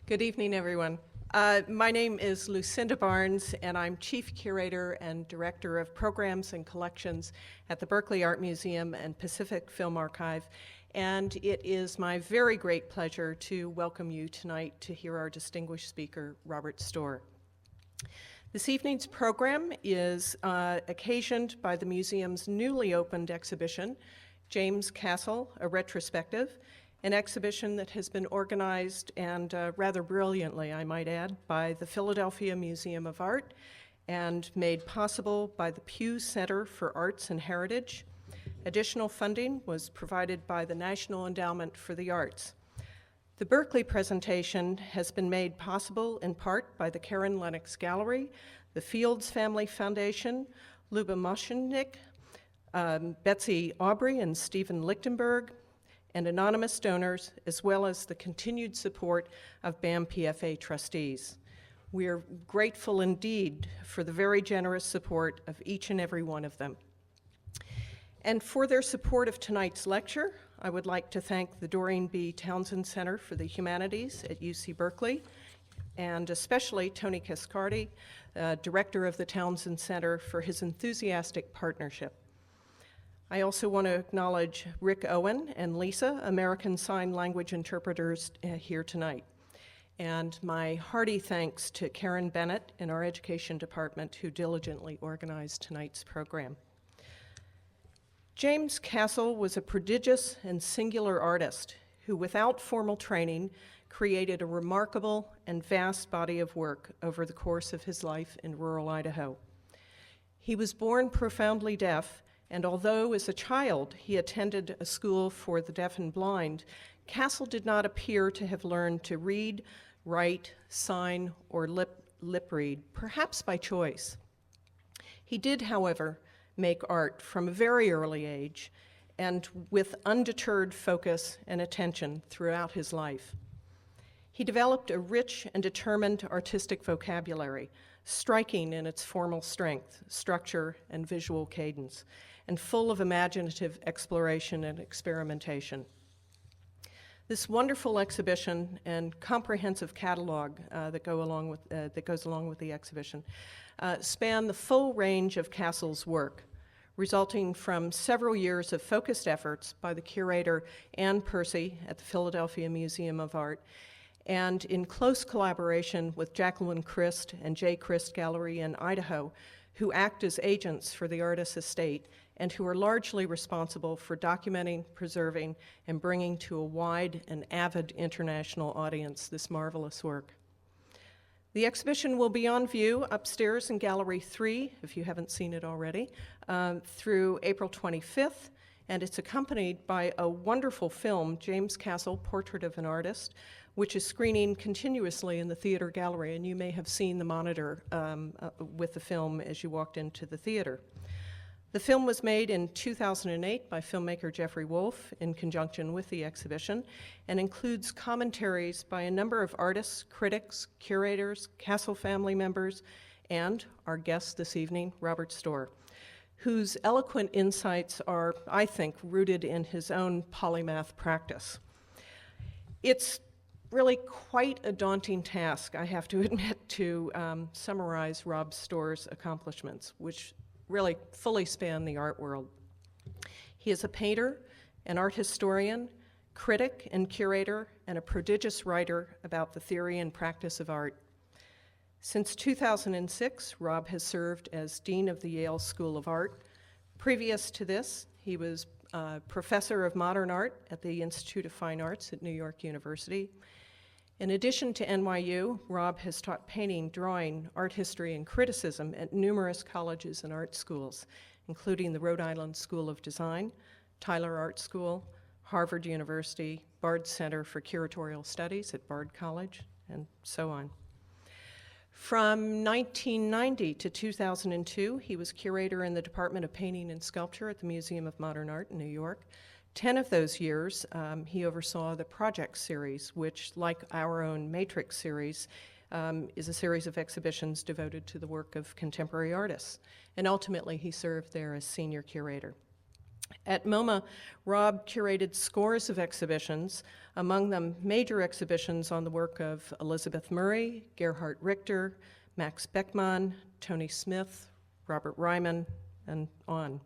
Good evening, everyone. My name is Lucinda Barnes, and I'm Chief Curator and Director of Programs and Collections at the Berkeley Art Museum and Pacific Film Archive, and it is my very great pleasure to welcome you tonight to hear our distinguished speaker, Robert Storr. This evening's program is occasioned by the museum's newly opened exhibition, James Castle, a Retrospective, an exhibition that has been organized and rather brilliantly, I might add, by the Philadelphia Museum of Art and made possible by the Pew Center for Arts and Heritage. Additional funding was provided by the National Endowment for the Arts. The Berkeley presentation has been made possible in part by the Karen Lennox Gallery, the Fields Family Foundation, Luba Moschennik, Betsy Aubrey and Stephen Lichtenberg, and anonymous donors, as well as the continued support of BAM PFA trustees. We are grateful indeed for the very generous support of each and every one of them. And for their support of tonight's lecture, I would like to thank the Doreen B. Townsend Center for the Humanities at UC Berkeley, and especially Tony Cascardi, Director of the Townsend Center, for his enthusiastic partnership. I also want to acknowledge Rick Owen and Lisa, American Sign Language interpreters here tonight. And my hearty thanks to Karen Bennett in our education department, who diligently organized tonight's program. James Castle was a prodigious and singular artist who, without formal training, created a remarkable and vast body of work over the course of his life in rural Idaho. He was born profoundly deaf, and although as a child he attended a school for the deaf and blind, Castle did not appear to have learned to read, write, sign, or lip read, perhaps by choice. He did, however, make art from a very early age and with undeterred focus and attention throughout his life. He developed a rich and determined artistic vocabulary, striking in its formal strength, structure, and visual cadence, and full of imaginative exploration and experimentation. This wonderful exhibition and comprehensive catalog that goes along with the exhibition span the full range of Castle's work, resulting from several years of focused efforts by the curator Ann Percy at the Philadelphia Museum of Art, and in close collaboration with Jacqueline Christ and J. Christ Gallery in Idaho, who act as agents for the artist's estate and who are largely responsible for documenting, preserving, and bringing to a wide and avid international audience this marvelous work. The exhibition will be on view upstairs in Gallery 3, if you haven't seen it already, through April 25th, and it's accompanied by a wonderful film, James Castle, Portrait of an Artist, which is screening continuously in the theater gallery, and you may have seen the monitor with the film as you walked into the theater. The film was made in 2008 by filmmaker Jeffrey Wolf in conjunction with the exhibition and includes commentaries by a number of artists, critics, curators, Castle family members, and our guest this evening, Robert Storr, whose eloquent insights are, I think, rooted in his own polymath practice. It's really quite a daunting task, I have to admit, to summarize Rob Storr's accomplishments, which really fully span the art world. He is a painter, an art historian, critic and curator, and a prodigious writer about the theory and practice of art. Since 2006, Rob has served as Dean of the Yale School of Art. Previous to this, he was Professor of Modern Art at the Institute of Fine Arts at New York University. In addition to NYU, Rob has taught painting, drawing, art history, and criticism at numerous colleges and art schools, including the Rhode Island School of Design, Tyler Art School, Harvard University, Bard Center for Curatorial Studies at Bard College, and so on. From 1990 to 2002, he was curator in the Department of Painting and Sculpture at the Museum of Modern Art in New York. 10 of those years, he oversaw the Project series, which, like our own Matrix series, is a series of exhibitions devoted to the work of contemporary artists. And ultimately, he served there as senior curator. At MoMA, Rob curated scores of exhibitions, among them major exhibitions on the work of Elizabeth Murray, Gerhard Richter, Max Beckmann, Tony Smith, Robert Ryman, and on.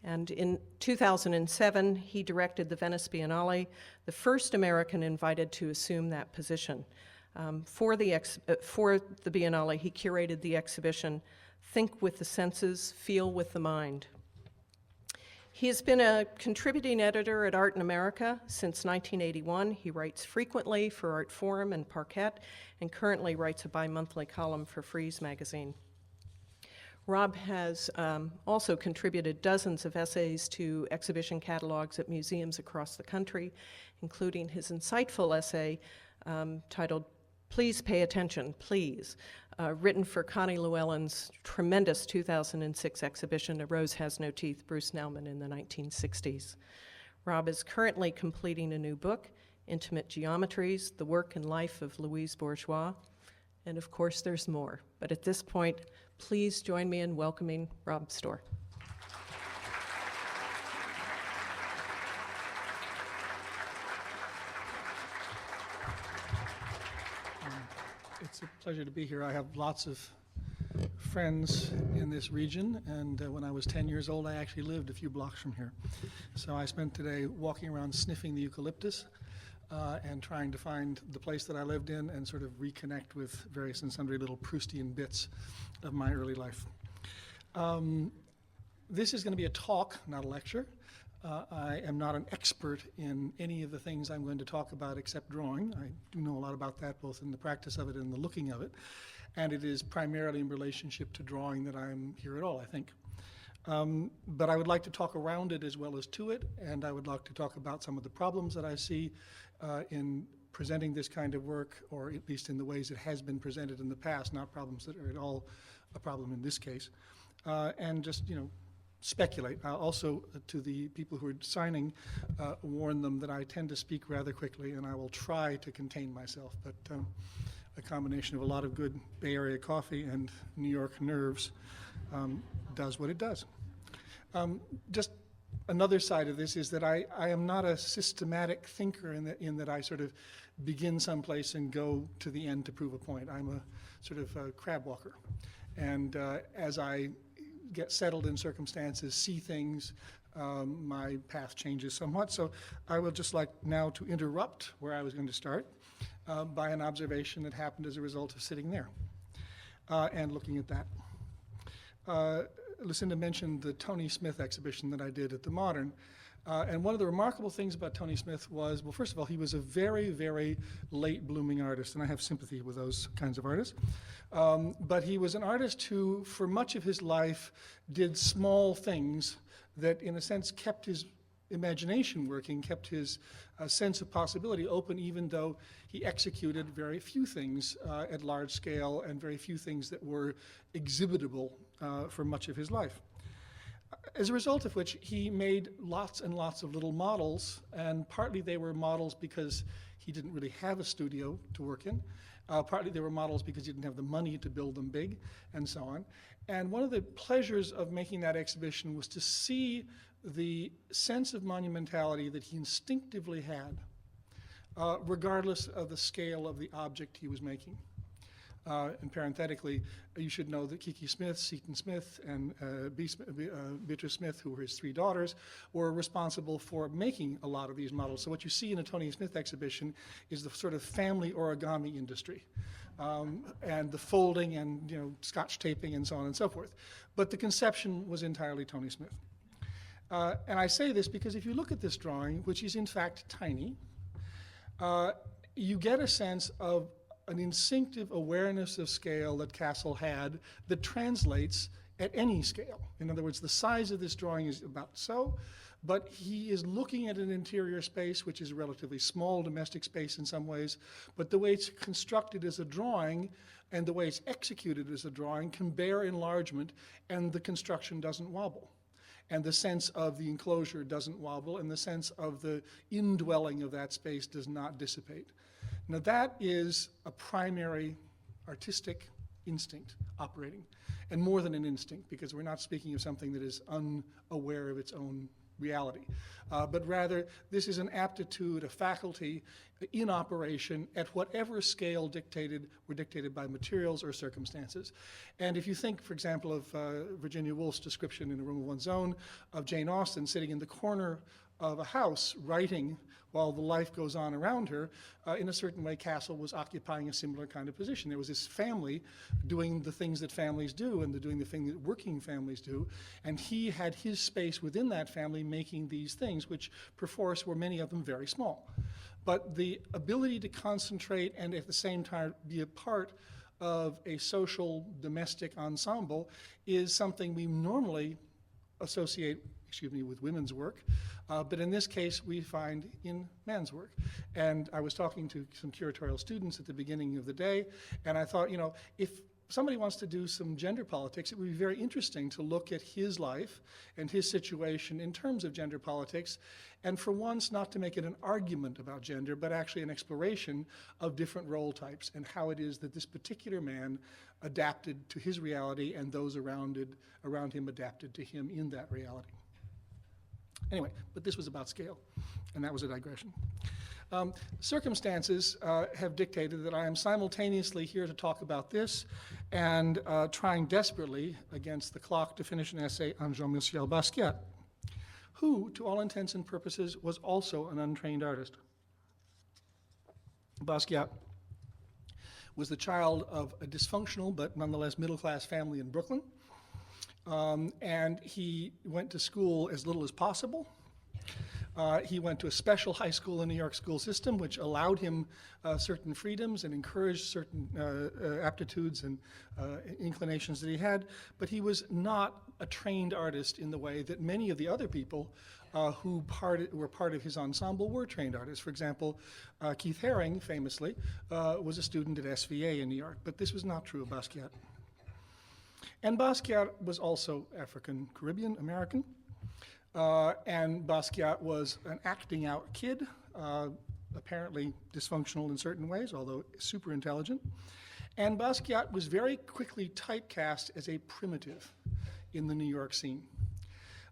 And in 2007, he directed the Venice Biennale, the first American invited to assume that position. For the Biennale, he curated the exhibition, Think with the Senses, Feel with the Mind. He has been a contributing editor at Art in America since 1981. He writes frequently for Art Forum and Parquet, and currently writes a bi-monthly column for Frieze magazine. Rob has also contributed dozens of essays to exhibition catalogs at museums across the country, including his insightful essay titled Please Pay Attention, Please, written for Connie Llewellyn's tremendous 2006 exhibition, A Rose Has No Teeth, Bruce Nauman in the 1960s. Rob is currently completing a new book, Intimate Geometries, The Work and Life of Louise Bourgeois. And of course, there's more. But at this point, please join me in welcoming Rob Storr. It's a pleasure to be here. I have lots of friends in this region, and when I was 10 years old, I actually lived a few blocks from here. So I spent today walking around sniffing the eucalyptus and trying to find the place that I lived in and sort of reconnect with various and sundry little Proustian bits of my early life. This is going to be a talk, not a lecture. I am not an expert in any of the things I'm going to talk about except drawing. I do know a lot about that, both in the practice of it and the looking of it. And it is primarily in relationship to drawing that I'm here at all, I think. But I would like to talk around it as well as to it, and I would like to talk about some of the problems that I see in presenting this kind of work, or at least in the ways it has been presented in the past, not problems that are at all a problem in this case. And just, speculate. Also, to the people who are signing, warn them that I tend to speak rather quickly, and I will try to contain myself, but a combination of a lot of good Bay Area coffee and New York nerves does what it does. Just another side of this is that I am not a systematic thinker in that I sort of begin someplace and go to the end to prove a point. I'm a sort of a crab walker. And as I get settled in circumstances, see things, my path changes somewhat. So I would just like now to interrupt where I was going to start by an observation that happened as a result of sitting there and looking at that. Lucinda mentioned the Tony Smith exhibition that I did at the Modern. And one of the remarkable things about Tony Smith was, well, first of all, he was a very, very late blooming artist, and I have sympathy with those kinds of artists. But he was an artist who, for much of his life, did small things that, in a sense, kept his imagination working, kept his sense of possibility open, even though he executed very few things at large scale and very few things that were exhibitable for much of his life. As a result of which, he made lots and lots of little models, and partly they were models because he didn't really have a studio to work in. Partly they were models because he didn't have the money to build them big, and so on. And one of the pleasures of making that exhibition was to see the sense of monumentality that he instinctively had, regardless of the scale of the object he was making. And parenthetically, you should know that Kiki Smith, Seton Smith, and Beatrice Smith, who were his three daughters, were responsible for making a lot of these models. So what you see in a Tony Smith exhibition is the sort of family origami industry, and the folding and scotch taping and so on and so forth. But the conception was entirely Tony Smith. And I say this because if you look at this drawing, which is in fact tiny, you get a sense of an instinctive awareness of scale that Castle had that translates at any scale. In other words, the size of this drawing is about so, but he is looking at an interior space which is a relatively small domestic space in some ways, but the way it's constructed as a drawing and the way it's executed as a drawing can bear enlargement, and the construction doesn't wobble. And the sense of the enclosure doesn't wobble, and the sense of the indwelling of that space does not dissipate. Now that is a primary artistic instinct operating, and more than an instinct, because we're not speaking of something that is unaware of its own reality, but rather this is an aptitude, a faculty in operation at whatever scale were dictated by materials or circumstances. And if you think, for example, of Virginia Woolf's description in A Room of One's Own of Jane Austen sitting in the corner of a house writing while the life goes on around her, in a certain way Castle was occupying a similar kind of position. There was this family doing the things that families do and doing the thing that working families do, and he had his space within that family making these things, which perforce were many of them very small. But the ability to concentrate and at the same time be a part of a social domestic ensemble is something we normally associate with women's work, but in this case we find in men's work. And I was talking to some curatorial students at the beginning of the day, and I thought, you know, if somebody wants to do some gender politics, it would be very interesting to look at his life and his situation in terms of gender politics, and for once not to make it an argument about gender, but actually an exploration of different role types and how it is that this particular man adapted to his reality and those around him adapted to him in that reality. Anyway, but this was about scale, and that was a digression. Circumstances have dictated that I am simultaneously here to talk about this and trying desperately against the clock to finish an essay on Jean-Michel Basquiat, who, to all intents and purposes, was also an untrained artist. Basquiat was the child of a dysfunctional but nonetheless middle-class family in Brooklyn. And he went to school as little as possible. He went to a special high school in the New York school system, which allowed him certain freedoms and encouraged certain aptitudes and inclinations that he had. But he was not a trained artist in the way that many of the other people who were part of his ensemble were trained artists. For example, Keith Haring, famously, was a student at SVA in New York. But this was not true of Basquiat. And Basquiat was also African Caribbean American, and Basquiat was an acting out kid, apparently dysfunctional in certain ways, although super intelligent. And Basquiat was very quickly typecast as a primitive in the New York scene.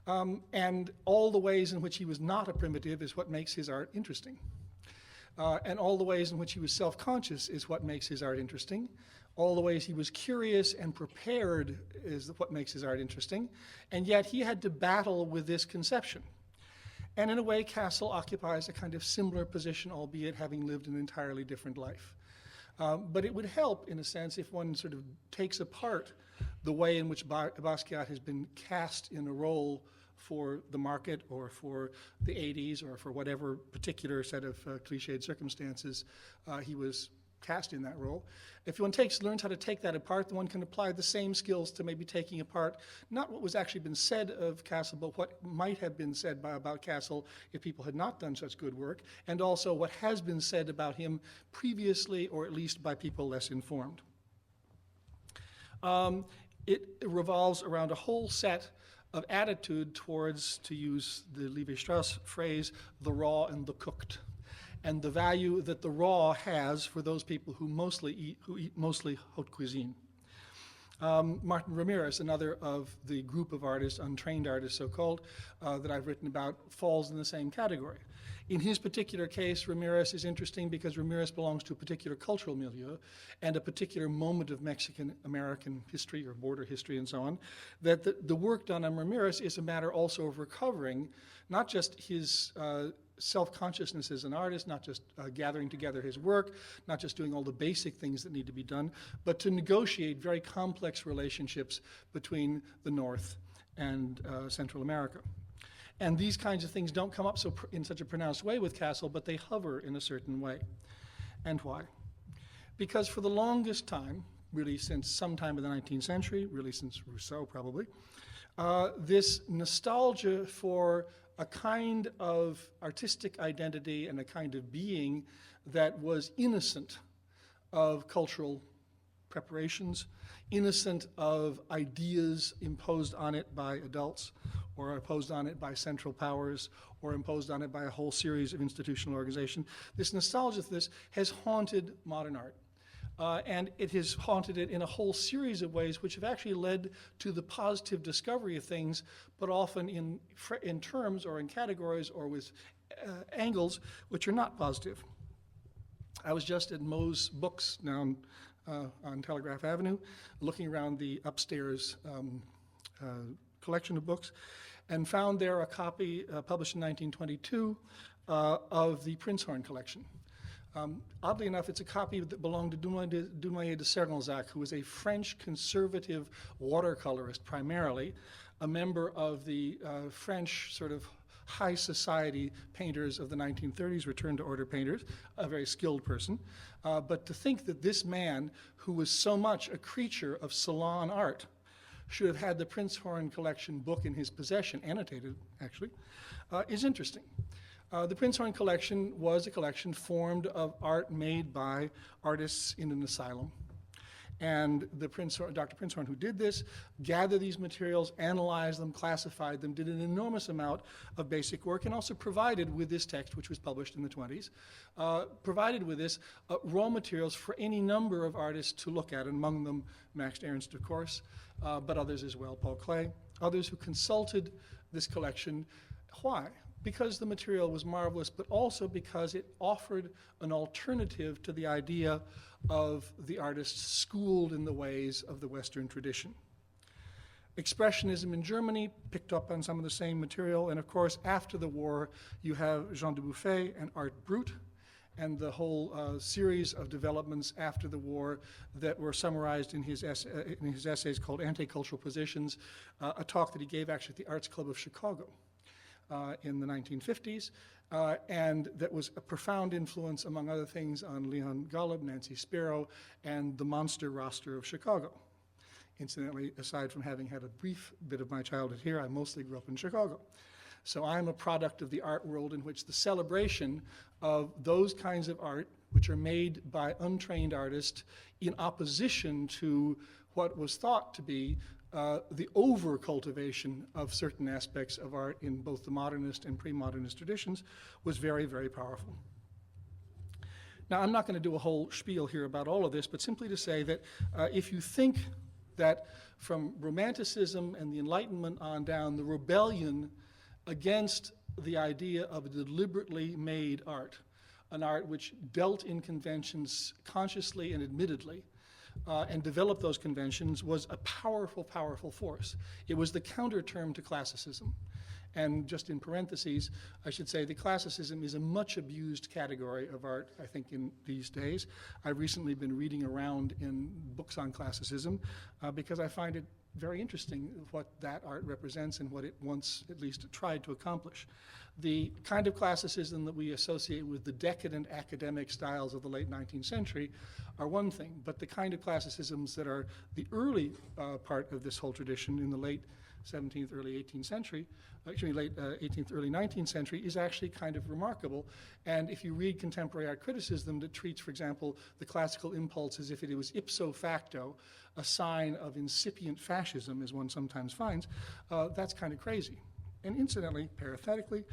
And all the ways in which he was not a primitive is what makes his art interesting. And all the ways in which he was self-conscious is what makes his art interesting. All the ways he was curious and prepared is what makes his art interesting. And yet he had to battle with this conception. And in a way, Castle occupies a kind of similar position, albeit having lived an entirely different life. But it would help, in a sense, if one sort of takes apart the way in which Basquiat has been cast in a role for the market or for the 80s or for whatever particular set of cliched circumstances he was cast in that role. If one learns how to take that apart, then one can apply the same skills to maybe taking apart not what was actually been said of Castle, but what might have been said about Castle if people had not done such good work, and also what has been said about him previously, or at least by people less informed. It revolves around a whole set of attitude towards, to use the Levi-Strauss phrase, the raw and the cooked, and the value that the raw has for those people who eat mostly haute cuisine. Martin Ramirez, another of the group of artists, untrained artists so-called, that I've written about, falls in the same category. In his particular case, Ramirez is interesting because Ramirez belongs to a particular cultural milieu and a particular moment of Mexican-American history or border history and so on, that the work done on Ramirez is a matter also of recovering not just his self-consciousness as an artist, not just gathering together his work, not just doing all the basic things that need to be done, but to negotiate very complex relationships between the North and Central America. And these kinds of things don't come up in such a pronounced way with Castle, but they hover in a certain way. And why? Because for the longest time, really since sometime in the 19th century, really since Rousseau probably, this nostalgia for a kind of artistic identity and a kind of being that was innocent of cultural preparations, innocent of ideas imposed on it by adults, or imposed on it by central powers, or imposed on it by a whole series of institutional organizations. This nostalgia for this has haunted modern art. And it has haunted it in a whole series of ways which have actually led to the positive discovery of things, but often in terms or in categories or with angles which are not positive. I was just at Moe's Books down on Telegraph Avenue, looking around the upstairs collection of books, and found there a copy published in 1922 of the Prinzhorn collection. Oddly enough, it's a copy that belonged to Dunoyer de Cernolzac, who was a French conservative watercolorist primarily, a member of the French sort of high society painters of the 1930s, return to order painters, a very skilled person. But to think that this man, who was so much a creature of salon art, should have had the Prinzhorn collection book in his possession, annotated actually, is interesting. The Prinzhorn collection was a collection formed of art made by artists in an asylum. And Dr. Prinzhorn, who did this, gathered these materials, analyzed them, classified them, did an enormous amount of basic work, and also provided with this text, which was published in the 20s, provided with this raw materials for any number of artists to look at, among them Max Ernst, of course, but others as well, Paul Klee, others who consulted this collection. Why? Because the material was marvelous, but also because it offered an alternative to the idea of the artist schooled in the ways of the Western tradition. Expressionism in Germany picked up on some of the same material, and of course, after the war, you have Jean Dubuffet and Art Brut, and the whole series of developments after the war that were summarized in his essays called Anti-Cultural Positions, a talk that he gave actually at the Arts Club of Chicago in the 1950s, and that was a profound influence, among other things, on Leon Golub, Nancy Spiro, and the monster roster of Chicago. Incidentally, aside from having had a brief bit of my childhood here, I mostly grew up in Chicago. So I'm a product of the art world in which the celebration of those kinds of art, which are made by untrained artists in opposition to what was thought to be the over-cultivation of certain aspects of art in both the modernist and pre-modernist traditions, was very, very powerful. Now, I'm not going to do a whole spiel here about all of this, but simply to say that if you think that from Romanticism and the Enlightenment on down, the rebellion against the idea of a deliberately made art, an art which dealt in conventions consciously and admittedly, and developed those conventions, was a powerful, powerful force. It was the counter-term to classicism. And just in parentheses, I should say that classicism is a much abused category of art, I think, in these days. I've recently been reading around in books on classicism because I find it very interesting what that art represents and what it once at least tried to accomplish. The kind of classicism that we associate with the decadent academic styles of the late 19th century are one thing, but the kind of classicisms that are the early part of this whole tradition in the late 17th, early 18th century, actually late 18th, early 19th century, is actually kind of remarkable. And if you read contemporary art criticism that treats, for example, the classical impulse as if it was ipso facto a sign of incipient fascism, as one sometimes finds, that's kind of crazy. And incidentally, parenthetically,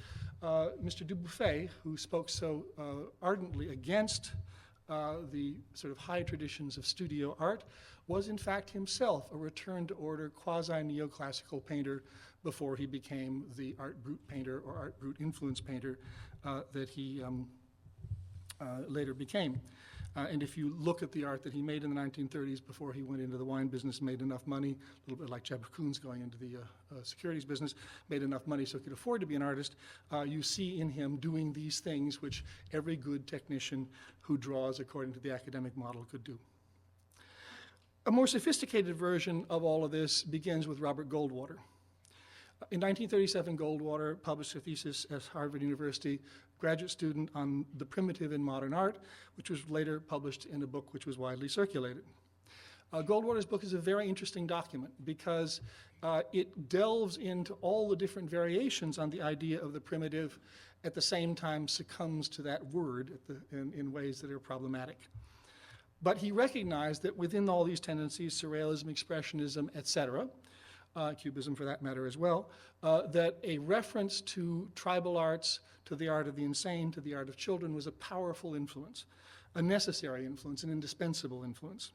Mr. Dubuffet, who spoke so ardently against the sort of high traditions of studio art, was in fact himself a return-to-order quasi-neoclassical painter before he became the Art Brut painter or Art Brut influence painter that he later became. And if you look at the art that he made in the 1930s before he went into the wine business, made enough money, a little bit like Jeb Koons going into the securities business, made enough money so he could afford to be an artist, you see in him doing these things which every good technician who draws according to the academic model could do. A more sophisticated version of all of this begins with Robert Goldwater. In 1937, Goldwater published a thesis at Harvard University, graduate student on the primitive in modern art, which was later published in a book which was widely circulated. Goldwater's book is a very interesting document because it delves into all the different variations on the idea of the primitive, at the same time succumbs to that word in ways that are problematic. But he recognized that within all these tendencies, surrealism, expressionism, etc., Cubism for that matter as well, that a reference to tribal arts, to the art of the insane, to the art of children was a powerful influence. a necessary influence, an indispensable influence.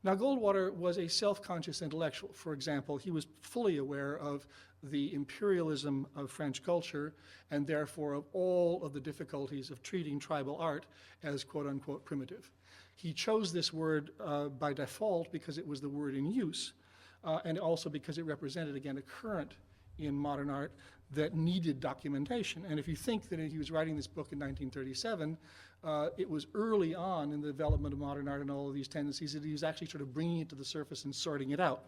Now, Goldwater was a self-conscious intellectual. For example, he was fully aware of the imperialism of French culture and therefore of all of the difficulties of treating tribal art as quote-unquote primitive. He chose this word by default because it was the word in use, and also because it represented, again, a current in modern art that needed documentation. And if you think that he was writing this book in 1937, it was early on in the development of modern art and all of these tendencies that he was actually sort of bringing it to the surface and sorting it out.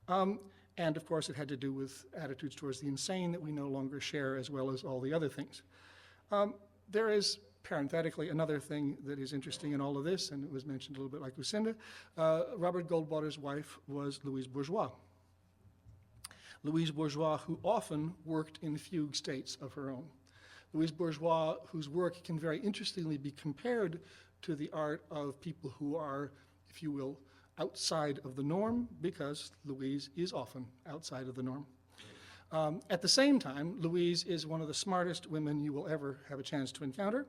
And of course, it had to do with attitudes towards the insane that we no longer share, as well as all the other things. There is, parenthetically, another thing that is interesting in all of this, and it was mentioned a little bit like Lucinda. Robert Goldwater's wife was Louise Bourgeois. Louise Bourgeois, who often worked in fugue states of her own. Louise Bourgeois, whose work can very interestingly be compared to the art of people who are, if you will, outside of the norm, because Louise is often outside of the norm. At the same time, Louise is one of the smartest women you will ever have a chance to encounter,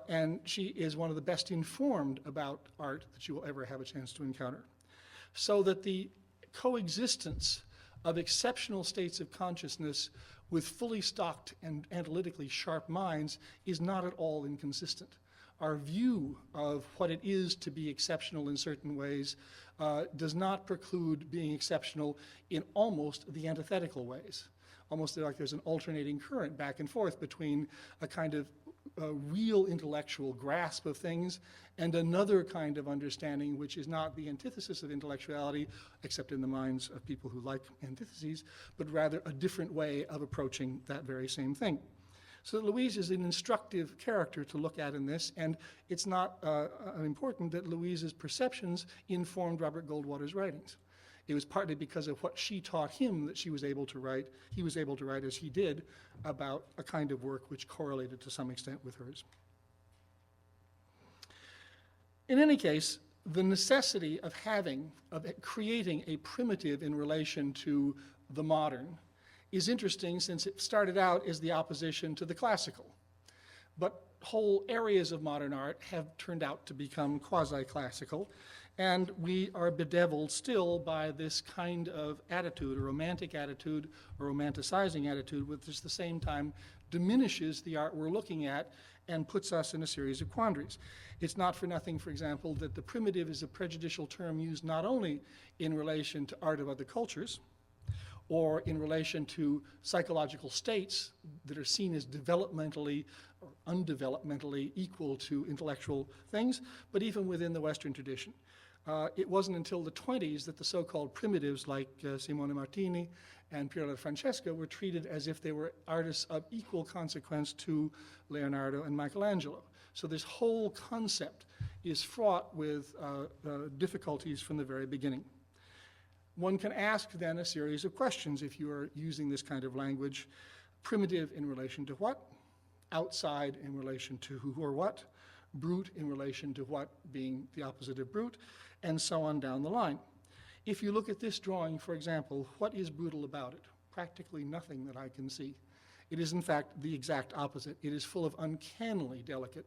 and she is one of the best informed about art that you will ever have a chance to encounter. So that the coexistence of exceptional states of consciousness with fully stocked and analytically sharp minds is not at all inconsistent. Our view of what it is to be exceptional in certain ways does not preclude being exceptional in almost the antithetical ways. Almost like there's an alternating current back and forth between a kind of real intellectual grasp of things and another kind of understanding which is not the antithesis of intellectuality, except in the minds of people who like antitheses, but rather a different way of approaching that very same thing. So Louise is an instructive character to look at in this, and it's not unimportant that Louise's perceptions informed Robert Goldwater's writings. It was partly because of what she taught him that he was able to write as he did about a kind of work which correlated to some extent with hers. In any case, the necessity of creating a primitive in relation to the modern is interesting, since it started out as the opposition to the classical. But whole areas of modern art have turned out to become quasi-classical, and we are bedeviled still by this kind of attitude, a romantic attitude, a romanticizing attitude, which at the same time diminishes the art we're looking at and puts us in a series of quandaries. It's not for nothing, for example, that the primitive is a prejudicial term used not only in relation to art of other cultures, or in relation to psychological states that are seen as developmentally or undevelopmentally equal to intellectual things, but even within the Western tradition. It wasn't until the 20s that the so-called primitives like Simone Martini and Piero Francesco were treated as if they were artists of equal consequence to Leonardo and Michelangelo. So this whole concept is fraught with difficulties from the very beginning. One can ask then a series of questions if you are using this kind of language. Primitive in relation to what? Outside in relation to who or what? Brute in relation to what, being the opposite of brute, and so on down the line. If you look at this drawing, for example, what is brutal about it? Practically nothing that I can see. It is in fact the exact opposite. It is full of uncannily delicate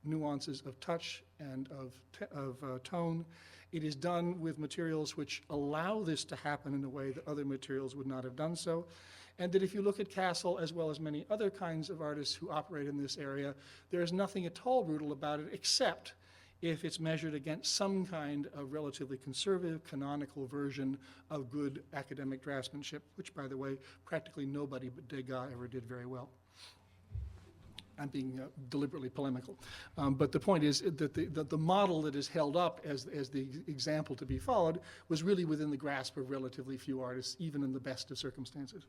nuances of touch and of tone. It is done with materials which allow this to happen in a way that other materials would not have done so. And that if you look at Castle, as well as many other kinds of artists who operate in this area, there is nothing at all brutal about it, except if it's measured against some kind of relatively conservative, canonical version of good academic draftsmanship, which, by the way, practically nobody but Degas ever did very well. I'm being deliberately polemical. But the point is that the model that is held up as the example to be followed was really within the grasp of relatively few artists, even in the best of circumstances.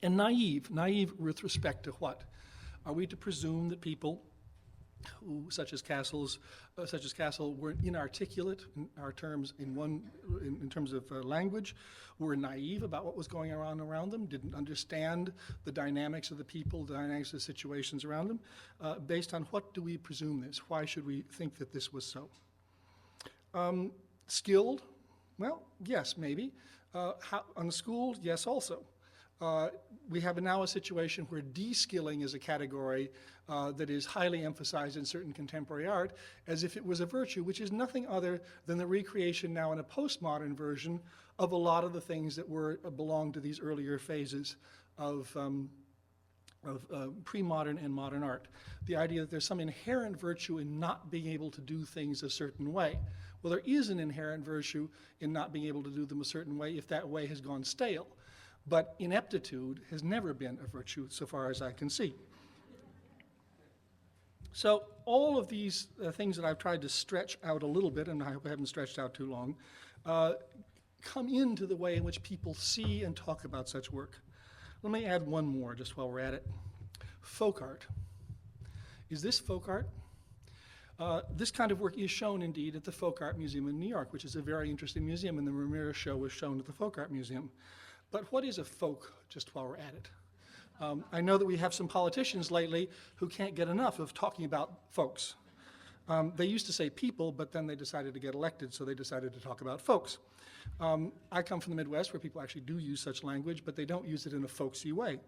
And naive with respect to what? Are we to presume that people who, such as Castle, were inarticulate in our terms in terms of language, were naive about what was going on around them, didn't understand the dynamics of the people, the dynamics of the situations around them? Based on what do we presume this? Why should we think that this was so? Skilled? Well, yes, maybe. Unschooled? Yes, also. We have now a situation where de-skilling is a category that is highly emphasized in certain contemporary art as if it was a virtue, which is nothing other than the recreation now in a postmodern version of a lot of the things that belonged to these earlier phases of pre-modern and modern art. The idea that there's some inherent virtue in not being able to do things a certain way. Well, there is an inherent virtue in not being able to do them a certain way if that way has gone stale. But ineptitude has never been a virtue so far as I can see. So all of these things that I've tried to stretch out a little bit, and I hope I haven't stretched out too long, come into the way in which people see and talk about such work. Let me add one more just while we're at it. Folk art. Is this folk art? This kind of work is shown indeed at the Folk Art Museum in New York, which is a very interesting museum, and the Ramirez show was shown at the Folk Art Museum. But what is a folk, just while we're at it? I know that we have some politicians lately who can't get enough of talking about folks. They used to say people, but then they decided to get elected, so they decided to talk about folks. I come from the Midwest where people actually do use such language, but they don't use it in a folksy way.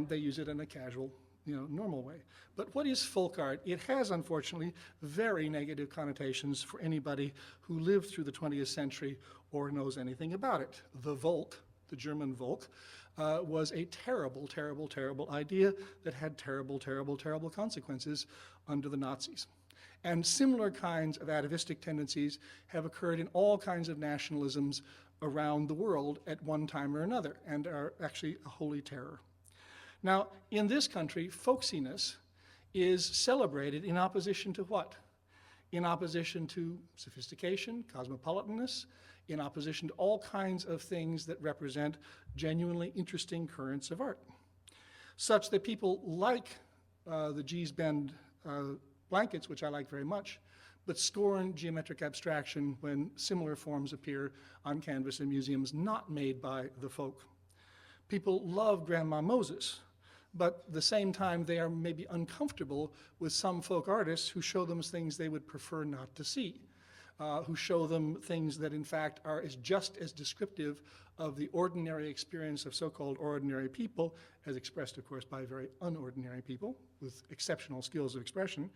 They use it in a casual, normal way. But what is folk art? It has, unfortunately, very negative connotations for anybody who lived through the 20th century or knows anything about it. The Volk, the German Volk, was a terrible, terrible, terrible idea that had terrible, terrible, terrible consequences under the Nazis. And similar kinds of atavistic tendencies have occurred in all kinds of nationalisms around the world at one time or another, and are actually a holy terror. Now, in this country, folksiness is celebrated in opposition to what? In opposition to sophistication, cosmopolitanness, in opposition to all kinds of things that represent genuinely interesting currents of art, such that people like the G's Bend blankets, which I like very much, but scorn geometric abstraction when similar forms appear on canvas in museums not made by the folk. People love Grandma Moses, but at the same time they are maybe uncomfortable with some folk artists who show them things they would prefer not to see, who show them things that in fact are just as descriptive of the ordinary experience of so-called ordinary people, as expressed of course by very unordinary people with exceptional skills of expression.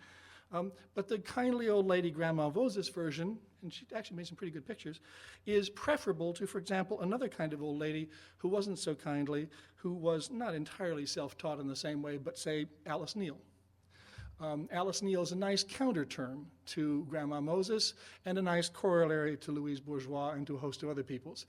But the kindly old lady Grandma Moses version, and she actually made some pretty good pictures, is preferable to, for example, another kind of old lady who wasn't so kindly, who was not entirely self-taught in the same way, but say Alice Neal. Alice Neal is a nice counter term to Grandma Moses and a nice corollary to Louise Bourgeois and to a host of other peoples.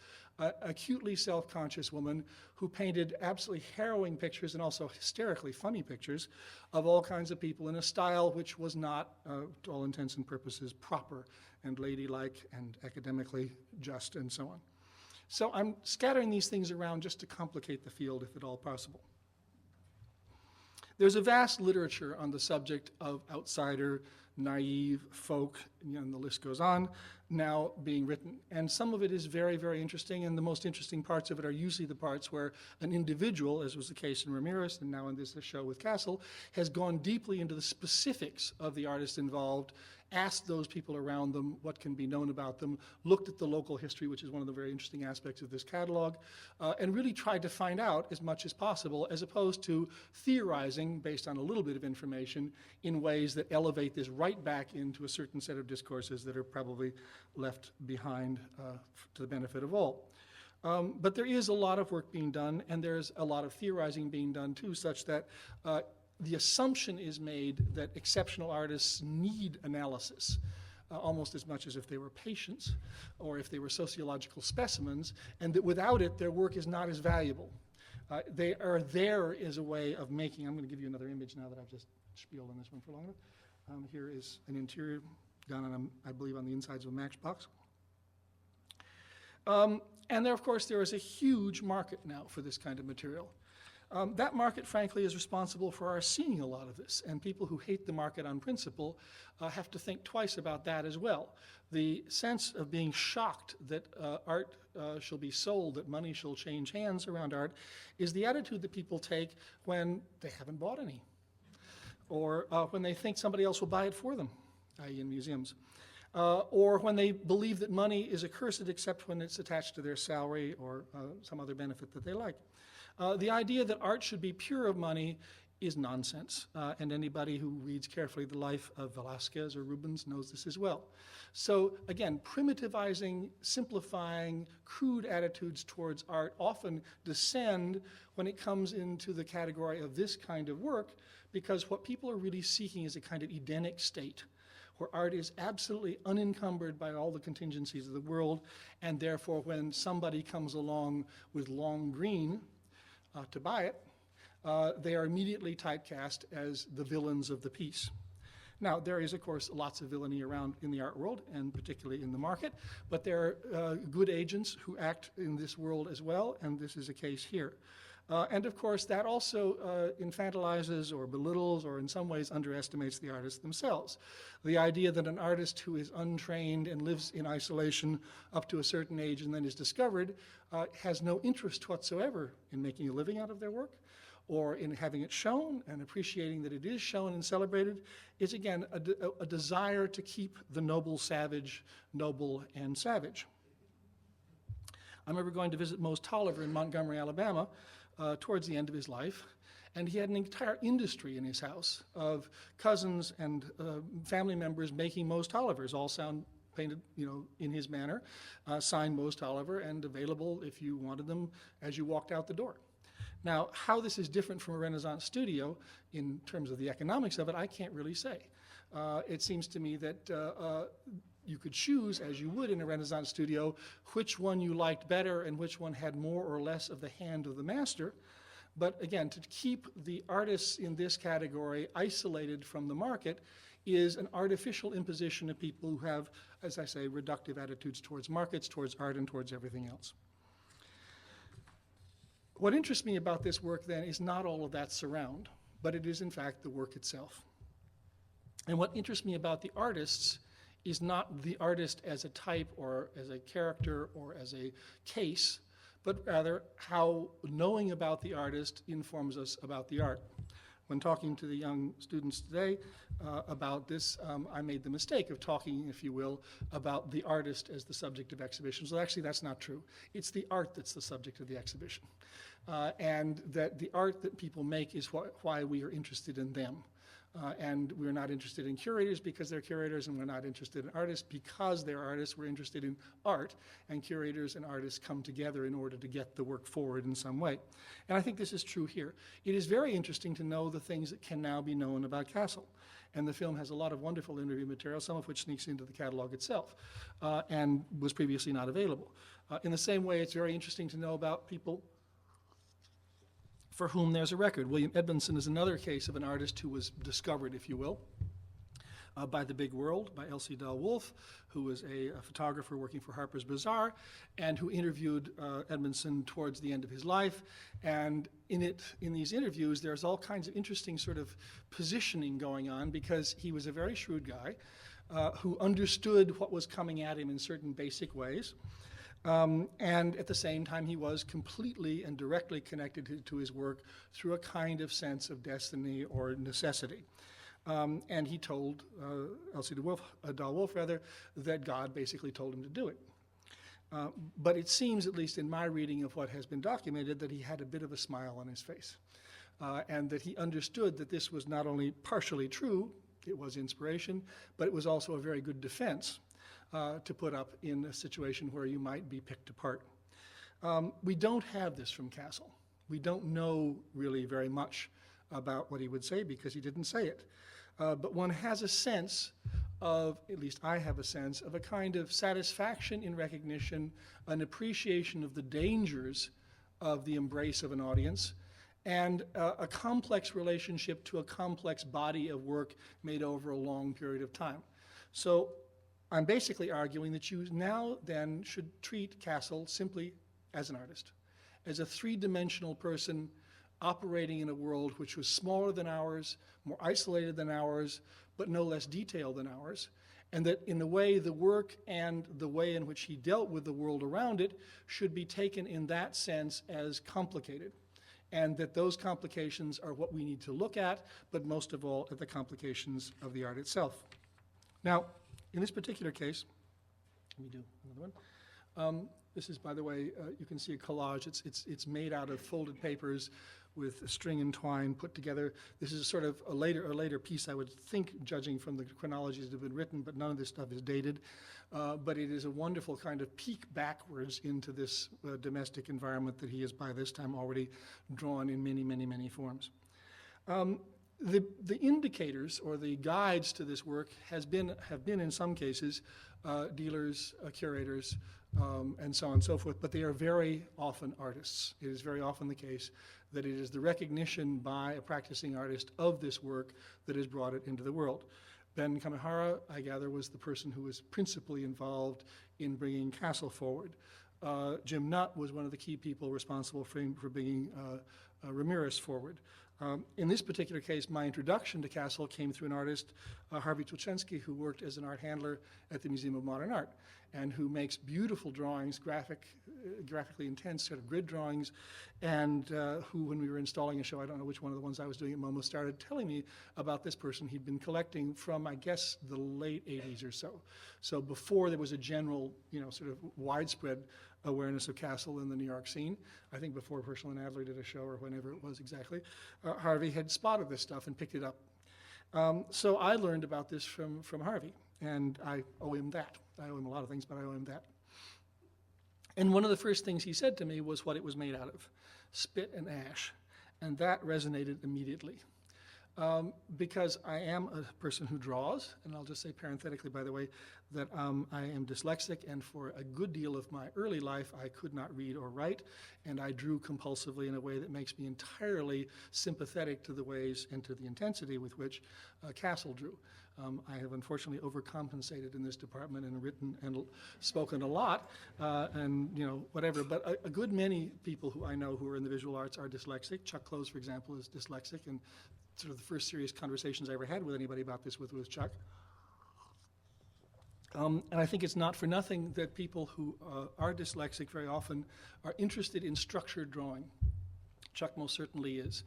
Acutely self-conscious woman who painted absolutely harrowing pictures and also hysterically funny pictures of all kinds of people in a style which was not, to all intents and purposes, proper and ladylike and academically just and so on. So I'm scattering these things around just to complicate the field if at all possible. There's a vast literature on the subject of outsider, naive, folk, and the list goes on, now being written. And some of it is very, very interesting, and the most interesting parts of it are usually the parts where an individual, as was the case in Ramirez, and now in this show with Castle, has gone deeply into the specifics of the artist involved, asked those people around them what can be known about them, looked at the local history, which is one of the very interesting aspects of this catalog, and really tried to find out as much as possible, as opposed to theorizing based on a little bit of information in ways that elevate this right back into a certain set of discourses that are probably left behind to the benefit of all. But there is a lot of work being done, and there's a lot of theorizing being done too, such that the assumption is made that exceptional artists need analysis, almost as much as if they were patients or if they were sociological specimens, and that without it, their work is not as valuable. They are there as a way of making, I'm going to give you another image now that I've just spieled on this one for long enough. Here is an interior done on, I believe, on the insides of a matchbox. And there, of course, there is a huge market now for this kind of material. That market, frankly, is responsible for our seeing a lot of this, and people who hate the market on principle have to think twice about that as well. The sense of being shocked that art shall be sold, that money shall change hands around art, is the attitude that people take when they haven't bought any, or when they think somebody else will buy it for them, i.e. in museums. Or when they believe that money is accursed except when it's attached to their salary or some other benefit that they like. The idea that art should be pure of money is nonsense, and anybody who reads carefully the life of Velázquez or Rubens knows this as well. So again, primitivizing, simplifying, crude attitudes towards art often descend when it comes into the category of this kind of work, because what people are really seeking is a kind of Edenic state, where art is absolutely unencumbered by all the contingencies of the world, and therefore when somebody comes along with long green to buy it, they are immediately typecast as the villains of the piece. Now, there is, of course, lots of villainy around in the art world, and particularly in the market, but there are good agents who act in this world as well, and this is a case here. And of course, that also infantilizes or belittles or in some ways underestimates the artists themselves. The idea that an artist who is untrained and lives in isolation up to a certain age and then is discovered has no interest whatsoever in making a living out of their work, or in having it shown and appreciating that it is shown and celebrated, is again a desire to keep the noble savage noble and savage. I remember going to visit Mose Tolliver in Montgomery, Alabama, towards the end of his life, and he had an entire industry in his house of cousins and family members making Mose Tollivers, all sound painted, in his manner, signed Mose Tolliver, and available if you wanted them as you walked out the door. Now, how this is different from a Renaissance studio in terms of the economics of it, I can't really say. It seems to me that you could choose, as you would in a Renaissance studio, which one you liked better and which one had more or less of the hand of the master. But again, to keep the artists in this category isolated from the market is an artificial imposition of people who have, as I say, reductive attitudes towards markets, towards art, and towards everything else. What interests me about this work, then, is not all of that surround, but it is, in fact, the work itself. And what interests me about the artists is not the artist as a type or as a character or as a case, but rather how knowing about the artist informs us about the art. When talking to the young students today about this, I made the mistake of talking, if you will, about the artist as the subject of exhibitions. Well, actually, that's not true. It's the art that's the subject of the exhibition. And that the art that people make is why we are interested in them. And we're not interested in curators because they're curators, and we're not interested in artists because they're artists. We're interested in art, and curators and artists come together in order to get the work forward in some way. And I think this is true here. It is very interesting to know the things that can now be known about Castle. And the film has a lot of wonderful interview material, some of which sneaks into the catalog itself, and was previously not available. In the same way, it's very interesting to know about people for whom there's a record. William Edmondson is another case of an artist who was discovered, if you will, by the big world, by Elsie Dell Wolfe, who was a photographer working for Harper's Bazaar, and who interviewed Edmondson towards the end of his life. And in these interviews, there's all kinds of interesting sort of positioning going on, because he was a very shrewd guy who understood what was coming at him in certain basic ways. And at the same time, he was completely and directly connected to his work through a kind of sense of destiny or necessity. And he told Elsie Dell Wolfe, that God basically told him to do it. But it seems, at least in my reading of what has been documented, that he had a bit of a smile on his face, and that he understood that this was not only partially true, it was inspiration, but it was also a very good defense to put up in a situation where you might be picked apart. We don't have this from Castle. We don't know really very much about what he would say because he didn't say it. But one has a sense of, at least I have a sense, of a kind of satisfaction in recognition, an appreciation of the dangers of the embrace of an audience, and a complex relationship to a complex body of work made over a long period of time. So I'm basically arguing that you now then should treat Castle simply as an artist, as a three-dimensional person operating in a world which was smaller than ours, more isolated than ours, but no less detailed than ours, and that in the way the work and the way in which he dealt with the world around it should be taken in that sense as complicated, and that those complications are what we need to look at, but most of all at the complications of the art itself. Now, in this particular case, let me do another This is, by the way, you can see a collage. It's made out of folded papers with string and twine put together. This is sort of a later piece, I would think, judging from the chronologies that have been written, but none of this stuff is dated. But it is a wonderful kind of peek backwards into this domestic environment that he has by this time already drawn in many, many, many forms. The indicators or the guides to this work have been in some cases dealers, curators, and so on and so forth, but they are very often artists. It is very often the case that it is the recognition by a practicing artist of this work that has brought it into the world. Ben Kamihara, I gather, was the person who was principally involved in bringing Castle forward. Jim Nutt was one of the key people responsible for bringing Ramirez forward. In this particular case, my introduction to Castle came through an artist, Harvey Tulczynski, who worked as an art handler at the Museum of Modern Art, and who makes beautiful drawings, graphically intense sort of grid drawings, and who, when we were installing a show, I don't know which one of the ones I was doing at MoMA, started telling me about this person he'd been collecting from, I guess, the late 80s or so. So before there was a general, sort of widespread awareness of Castle in the New York scene. I think before Herschel and Adler did a show, or whenever it was exactly, Harvey had spotted this stuff and picked it up. So I learned about this from Harvey, and I owe him that. I owe him a lot of things, but I owe him that. And one of the first things he said to me was what it was made out of, spit and ash, and that resonated immediately. Because I am a person who draws, and I'll just say parenthetically, by the way, that I am dyslexic, and for a good deal of my early life, I could not read or write, and I drew compulsively in a way that makes me entirely sympathetic to the ways and to the intensity with which Castle drew. I have unfortunately overcompensated in this department and written and spoken a lot, and whatever, but a good many people who I know who are in the visual arts are dyslexic. Chuck Close, for example, is dyslexic, and sort of the first serious conversations I ever had with anybody about this was Chuck. And I think it's not for nothing that people who are dyslexic very often are interested in structured drawing. Chuck most certainly is.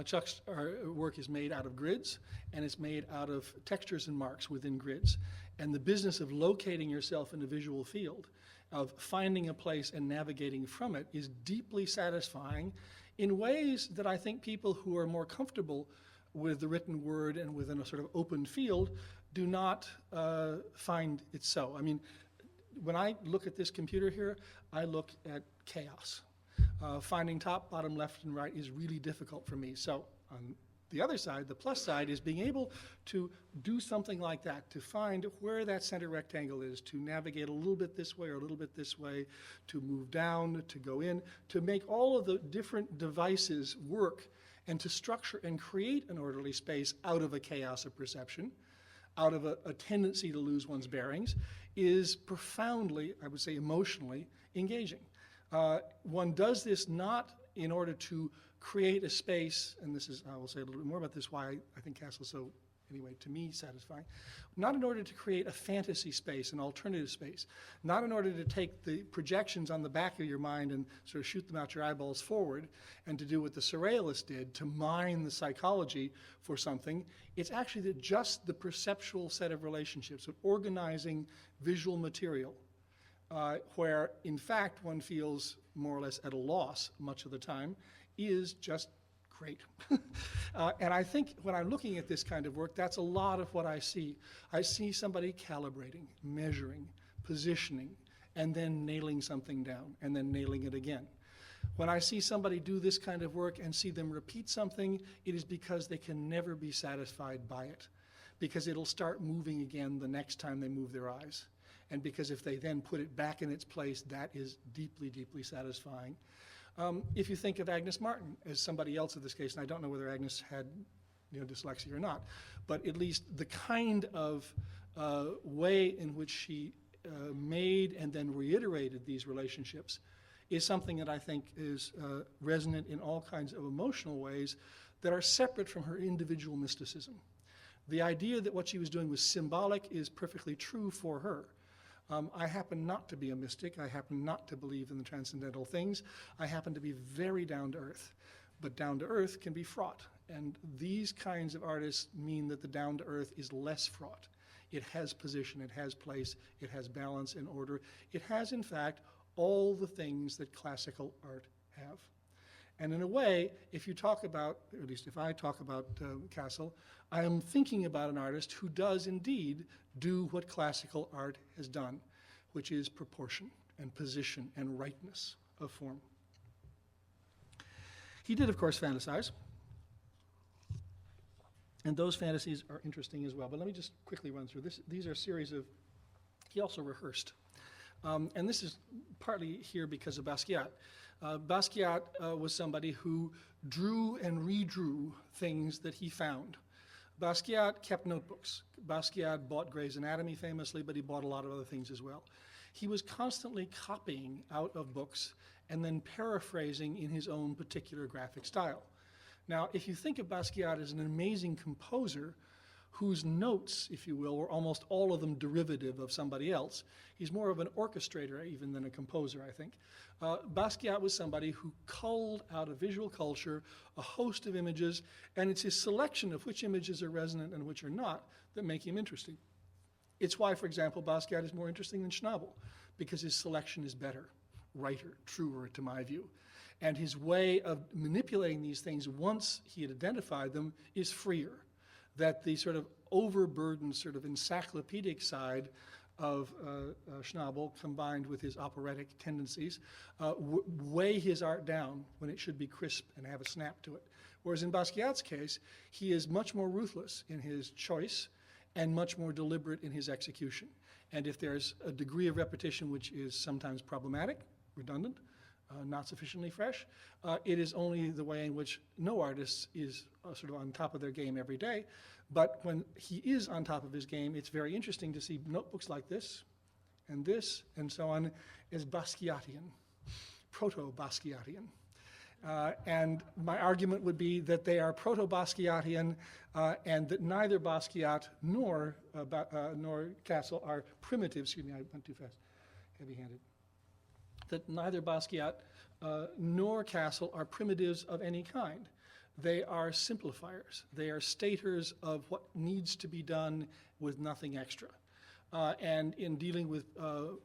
Chuck's work is made out of grids, and it's made out of textures and marks within grids. And the business of locating yourself in a visual field, of finding a place and navigating from it, is deeply satisfying in ways that I think people who are more comfortable with the written word and within a sort of open field do not find it so. I mean, when I look at this computer here, I look at chaos. Finding top, bottom, left, and right is really difficult for me. So on the other side, the plus side, is being able to do something like that, to find where that center rectangle is, to navigate a little bit this way or a little bit this way, to move down, to go in, to make all of the different devices work, and to structure and create an orderly space out of a chaos of perception, out of a tendency to lose one's bearings, is profoundly, I would say, emotionally engaging. One does this not in order to create a space, and this is, I will say a little bit more about this, why I think Castle's so, anyway, to me, satisfying. Not in order to create a fantasy space, an alternative space. Not in order to take the projections on the back of your mind and sort of shoot them out your eyeballs forward, and to do what the surrealists did, to mine the psychology for something. It's actually just the perceptual set of relationships, of organizing visual material, where, in fact, one feels more or less at a loss much of the time, is just great. And I think when I'm looking at this kind of work, that's a lot of what I see. I see somebody calibrating, measuring, positioning, and then nailing something down, and then nailing it again. When I see somebody do this kind of work and see them repeat something, it is because they can never be satisfied by it, because it'll start moving again the next time they move their eyes. And because if they then put it back in its place, that is deeply, deeply satisfying. If you think of Agnes Martin as somebody else in this case, and I don't know whether Agnes had dyslexia or not, but at least the kind of way in which she made and then reiterated these relationships is something that I think is resonant in all kinds of emotional ways that are separate from her individual mysticism. The idea that what she was doing was symbolic is perfectly true for her. I happen not to be a mystic. I happen not to believe in the transcendental things. I happen to be very down to earth. But down to earth can be fraught. And these kinds of artists mean that the down to earth is less fraught. It has position, it has place, it has balance and order. It has, in fact, all the things that classical art have. And in a way, if you talk about, or at least if I talk about Castle, I am thinking about an artist who does indeed do what classical art has done, which is proportion and position and rightness of form. He did, of course, fantasize. And those fantasies are interesting as well. But let me just quickly run through this. These are a series of, he also rehearsed. And this is partly here because of Basquiat. Basquiat was somebody who drew and redrew things that he found. Basquiat kept notebooks. Basquiat bought Gray's Anatomy famously, but he bought a lot of other things as well. He was constantly copying out of books and then paraphrasing in his own particular graphic style. Now, if you think of Basquiat as an amazing composer whose notes, if you will, were almost all of them derivative of somebody else, he's more of an orchestrator even than a composer, I think. Basquiat was somebody who culled out of visual culture a host of images, and it's his selection of which images are resonant and which are not that make him interesting. It's why, for example, Basquiat is more interesting than Schnabel, because his selection is better, righter, truer, to my view. And his way of manipulating these things once he had identified them is freer. That the sort of overburdened, sort of encyclopedic side of Schnabel, combined with his operatic tendencies, weigh his art down when it should be crisp and have a snap to it. Whereas in Basquiat's case, he is much more ruthless in his choice and much more deliberate in his execution. And if there's a degree of repetition which is sometimes problematic, redundant, not sufficiently fresh, it is only the way in which no artist is sort of on top of their game every day. But when he is on top of his game, it's very interesting to see notebooks like this, and so on, as Basquiatian, proto-Basquiatian. And my argument would be that they are proto-Basquiatian and that neither Basquiat nor Castle are primitive, excuse me, I went too fast, heavy-handed. That neither Basquiat nor Castle are primitives of any kind. They are simplifiers. They are staters of what needs to be done with nothing extra. And in dealing with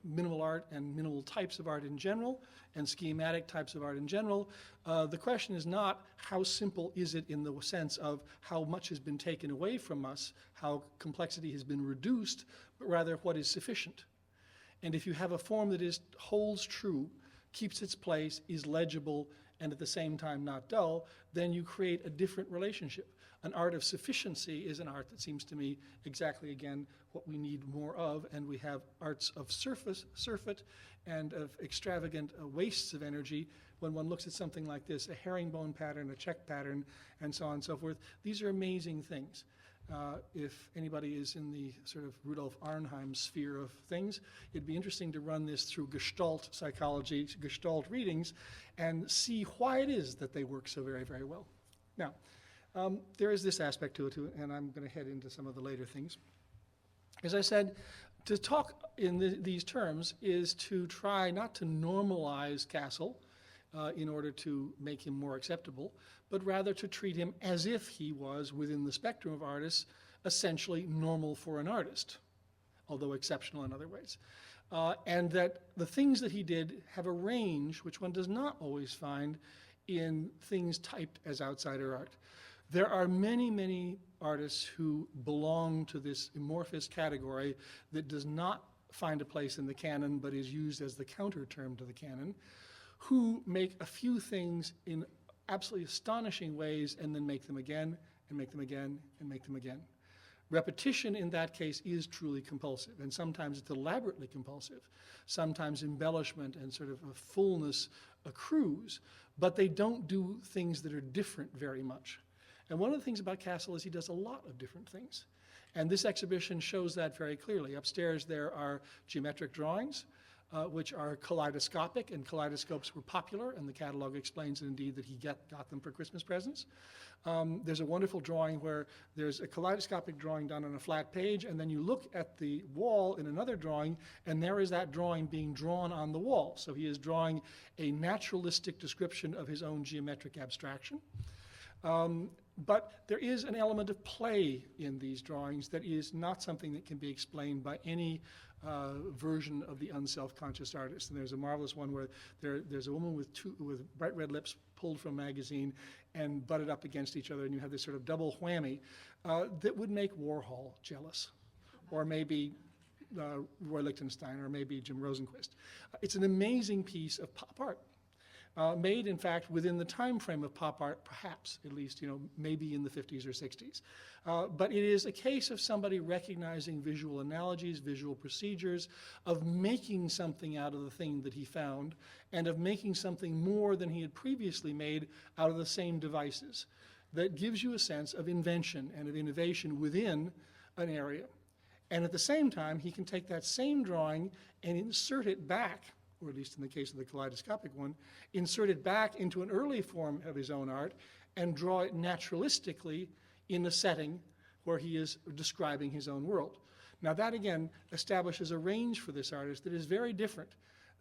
minimal art and minimal types of art in general, and schematic types of art in general, the question is not how simple is it in the sense of how much has been taken away from us, how complexity has been reduced, but rather what is sufficient. And if you have a form that holds true, keeps its place, is legible, and at the same time not dull, then you create a different relationship. An art of sufficiency is an art that seems to me exactly, again, what we need more of, and we have arts of surfeit and of extravagant wastes of energy. When one looks at something like this, a herringbone pattern, a check pattern, and so on and so forth, these are amazing things. If anybody is in the sort of Rudolf Arnheim sphere of things, it'd be interesting to run this through Gestalt psychology, Gestalt readings, and see why it is that they work so very, very well. Now, there is this aspect to it, too, and I'm going to head into some of the later things. As I said, to talk in these terms is to try not to normalize Castle in order to make him more acceptable, but rather to treat him as if he was, within the spectrum of artists, essentially normal for an artist, although exceptional in other ways. And that the things that he did have a range which one does not always find in things typed as outsider art. There are many, many artists who belong to this amorphous category that does not find a place in the canon but is used as the counter term to the canon, who make a few things in absolutely astonishing ways and then make them again, and make them again, and make them again. Repetition in that case is truly compulsive, and sometimes it's elaborately compulsive. Sometimes embellishment and sort of a fullness accrues, but they don't do things that are different very much. And one of the things about Castle is he does a lot of different things. And this exhibition shows that very clearly. Upstairs there are geometric drawings, which are kaleidoscopic, and kaleidoscopes were popular, and the catalog explains indeed that he got them for Christmas presents. There's a wonderful drawing where there's a kaleidoscopic drawing done on a flat page, and then you look at the wall in another drawing, and there is that drawing being drawn on the wall. So he is drawing a naturalistic description of his own geometric abstraction. But there is an element of play in these drawings that is not something that can be explained by any version of the unself-conscious artist. And there's a marvelous one where there's a woman with bright red lips pulled from a magazine and butted up against each other, and you have this sort of double whammy that would make Warhol jealous, or maybe Roy Lichtenstein, or maybe Jim Rosenquist. It's an amazing piece of pop art. Made, in fact, within the time frame of pop art, perhaps, at least, maybe in the 50s or 60s. But it is a case of somebody recognizing visual analogies, visual procedures, of making something out of the thing that he found, and of making something more than he had previously made out of the same devices. That gives you a sense of invention and of innovation within an area. And at the same time, he can take that same drawing and insert it back, or at least in the case of the kaleidoscopic one, insert it back into an early form of his own art and draw it naturalistically in a setting where he is describing his own world. Now that, again, establishes a range for this artist that is very different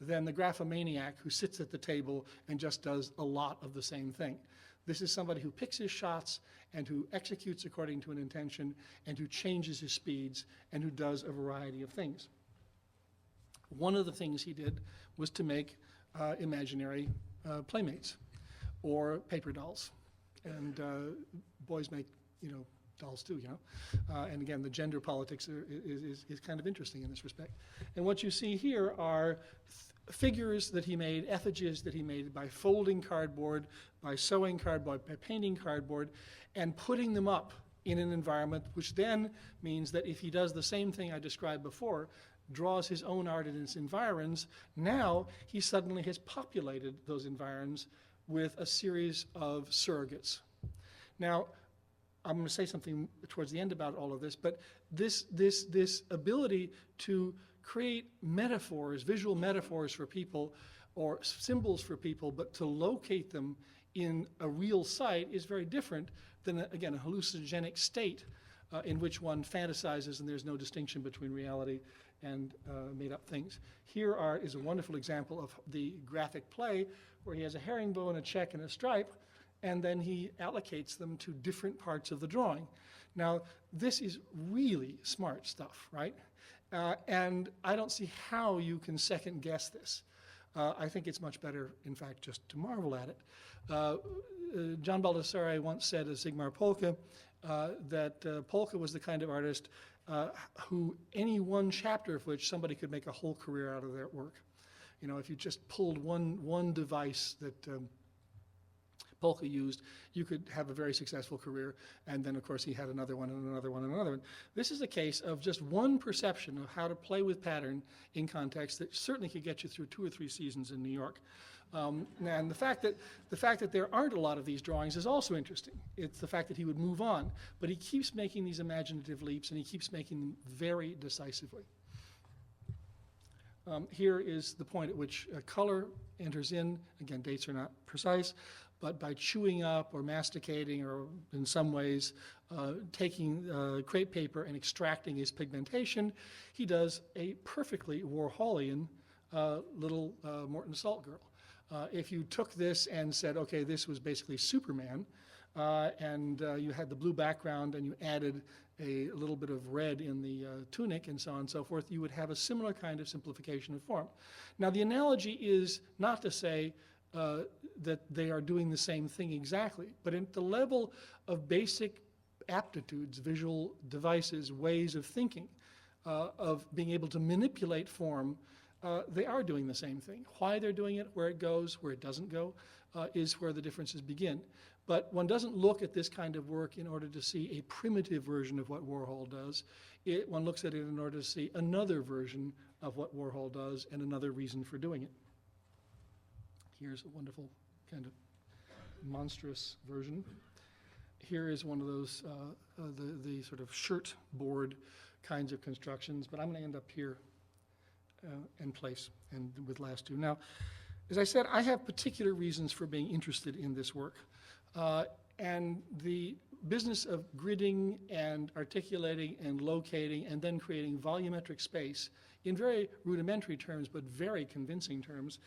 than the graphomaniac who sits at the table and just does a lot of the same thing. This is somebody who picks his shots and who executes according to an intention and who changes his speeds and who does a variety of things. One of the things he did was to make imaginary playmates or paper dolls. And boys make, dolls too, and again, the gender politics is kind of interesting in this respect. And what you see here are figures that he made, effigies that he made by folding cardboard, by sewing cardboard, by painting cardboard, and putting them up in an environment, which then means that if he does the same thing I described before, draws his own art in its environs, now he suddenly has populated those environs with a series of surrogates. Now, I'm going to say something towards the end about all of this, but this ability to create metaphors, visual metaphors for people, or symbols for people, but to locate them in a real site is very different than, again, a hallucinogenic state in which one fantasizes and there's no distinction between reality and made-up things. Here is a wonderful example of the graphic play where he has a herringbone, a check, and a stripe, and then he allocates them to different parts of the drawing. Now, this is really smart stuff, right? And I don't see how you can second guess this. I think it's much better, in fact, just to marvel at it. John Baldessari once said of Zygmunt Polke that Polke was the kind of artist who any one chapter of which somebody could make a whole career out of their work. If you just pulled one device that Polke used, you could have a very successful career, and then of course he had another one and another one and another one. This is a case of just one perception of how to play with pattern in context that certainly could get you through 2 or 3 seasons in New York. And the fact that there aren't a lot of these drawings is also interesting. It's the fact that he would move on, but he keeps making these imaginative leaps, and he keeps making them very decisively. Here is the point at which color enters in. Again, dates are not precise, but by chewing up or masticating, or in some ways taking crepe paper and extracting his pigmentation, he does a perfectly Warholian little Morton Salt girl. If you took this and said, okay, this was basically Superman, and you had the blue background and you added a little bit of red in the tunic and so on and so forth, you would have a similar kind of simplification of form. Now, the analogy is not to say that they are doing the same thing exactly, but at the level of basic aptitudes, visual devices, ways of thinking, of being able to manipulate form, they are doing the same thing. Why they're doing it, where it goes, where it doesn't go, is where the differences begin. But one doesn't look at this kind of work in order to see a primitive version of what Warhol does. One looks at it in order to see another version of what Warhol does and another reason for doing it. Here's a wonderful kind of monstrous version. Here is one of those, the sort of shirt board kinds of constructions, but I'm going to end up here in place and with last two. Now, as I said, I have particular reasons for being interested in this work. And the business of gridding and articulating and locating and then creating volumetric space in very rudimentary terms but very convincing terms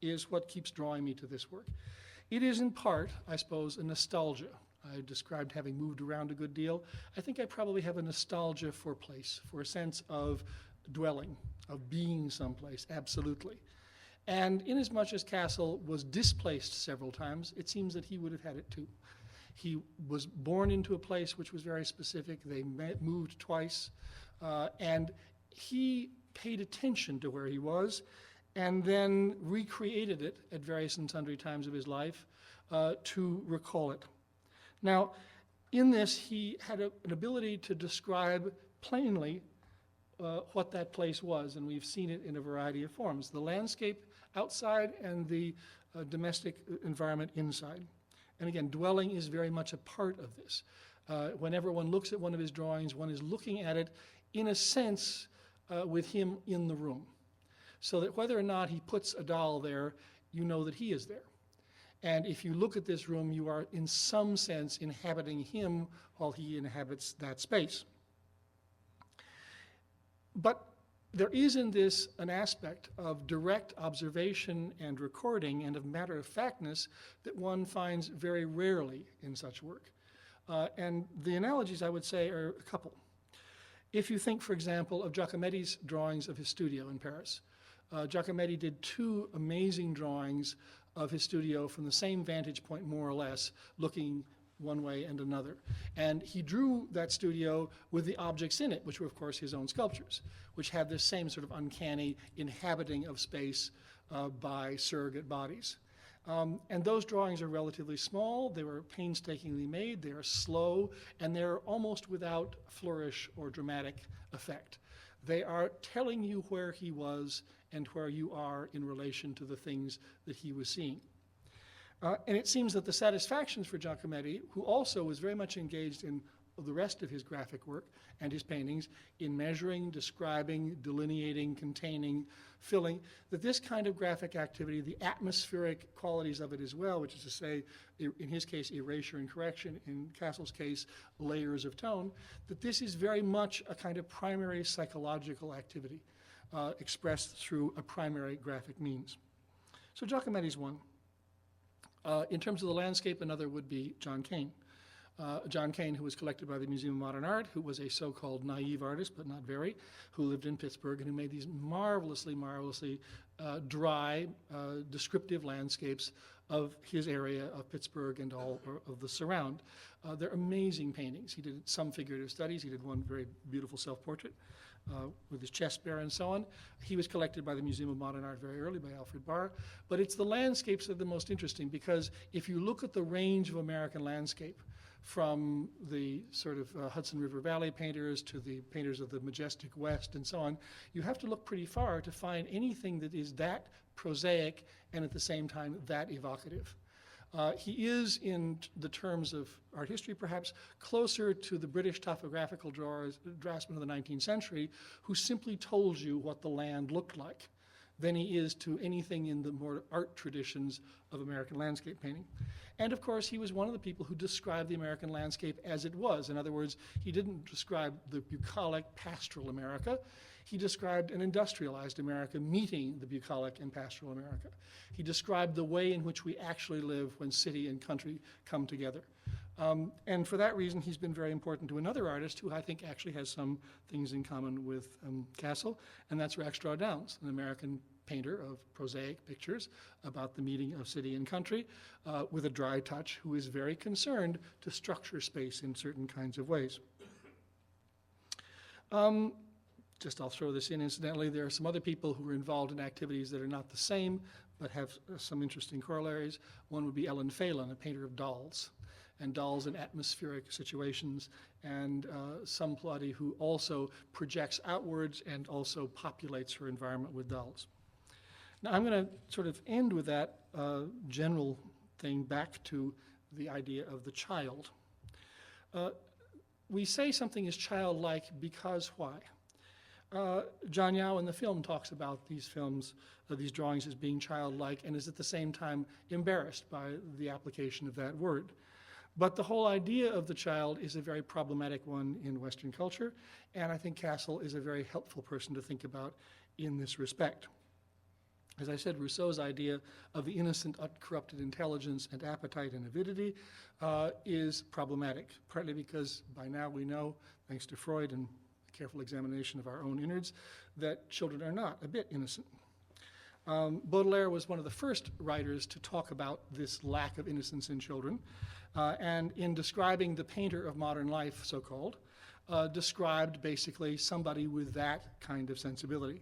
is what keeps drawing me to this work. It is in part, I suppose, a nostalgia. I described having moved around a good deal. I think I probably have a nostalgia for place, for a sense of dwelling, of being someplace, absolutely. And inasmuch as Castle was displaced several times, it seems that he would have had it too. He was born into a place which was very specific. They moved twice, and he paid attention to where he was and then recreated it at various and sundry times of his life to recall it. Now, in this, he had an ability to describe plainly what that place was, and we've seen it in a variety of forms. The landscape outside and the domestic environment inside. And again, dwelling is very much a part of this. Whenever one looks at one of his drawings, one is looking at it, in a sense, with him in the room. So that whether or not he puts a doll there, you know that he is there. And if you look at this room, you are in some sense inhabiting him while he inhabits that space. But there is in this an aspect of direct observation and recording and of matter-of-factness that one finds very rarely in such work. And the analogies, I would say, are a couple. If you think, for example, of Giacometti's drawings of his studio in Paris. Giacometti did two amazing drawings of his studio from the same vantage point, more or less, looking one way and another. And he drew that studio with the objects in it, which were, of course, his own sculptures, which had this same sort of uncanny inhabiting of space by surrogate bodies. And those drawings are relatively small. They were painstakingly made. They are slow, and they're almost without flourish or dramatic effect. They are telling you where he was and where you are in relation to the things that he was seeing. And it seems that the satisfactions for Giacometti, who also was very much engaged in the rest of his graphic work and his paintings, in measuring, describing, delineating, containing, filling, that this kind of graphic activity, the atmospheric qualities of it as well, which is to say, in his case, erasure and correction, in Castle's case, layers of tone, that this is very much a kind of primary psychological activity expressed through a primary graphic means. So Giacometti's one. In terms of the landscape, another would be John Kane. John Kane, who was collected by the Museum of Modern Art, who was a so-called naive artist, but not very, who lived in Pittsburgh and who made these marvelously dry, descriptive landscapes of his area of Pittsburgh and all of the surround. They're amazing paintings. He did some figurative studies. He did one very beautiful self-portrait with his chest bare and so on. He was collected by the Museum of Modern Art very early by Alfred Barr. But it's the landscapes that are the most interesting, because if you look at the range of American landscape, from the sort of Hudson River Valley painters to the painters of the majestic West and so on, you have to look pretty far to find anything that is that prosaic and at the same time that evocative. He is, in the terms of art history perhaps, closer to the British topographical draftsmen of the 19th century, who simply told you what the land looked like, than he is to anything in the more art traditions of American landscape painting. And of course, he was one of the people who described the American landscape as it was. In other words, he didn't describe the bucolic, pastoral America. He described an industrialized America meeting the bucolic and pastoral America. He described the way in which we actually live when city and country come together. And for that reason, he's been very important to another artist who I think actually has some things in common with Castle, and that's Rackstraw Downs, an American painter of prosaic pictures about the meeting of city and country with a dry touch, who is very concerned to structure space in certain kinds of ways. Just I'll throw this in incidentally, there are some other people who are involved in activities that are not the same, but have some interesting corollaries. One would be Ellen Phelan, a painter of dolls, and dolls in atmospheric situations, and somebody who also projects outwards and also populates her environment with dolls. Now I'm going to sort of end with that general thing back to the idea of the child. We say something is childlike because why? John Yao in the film talks about these drawings as being childlike, and is at the same time embarrassed by the application of that word. But the whole idea of the child is a very problematic one in Western culture, and I think Castle is a very helpful person to think about in this respect. As I said, Rousseau's idea of the innocent, uncorrupted intelligence and appetite and avidity is problematic, partly because by now we know, thanks to Freud and careful examination of our own innards, that children are not a bit innocent. Baudelaire was one of the first writers to talk about this lack of innocence in children, and in describing the painter of modern life, so-called, described basically somebody with that kind of sensibility.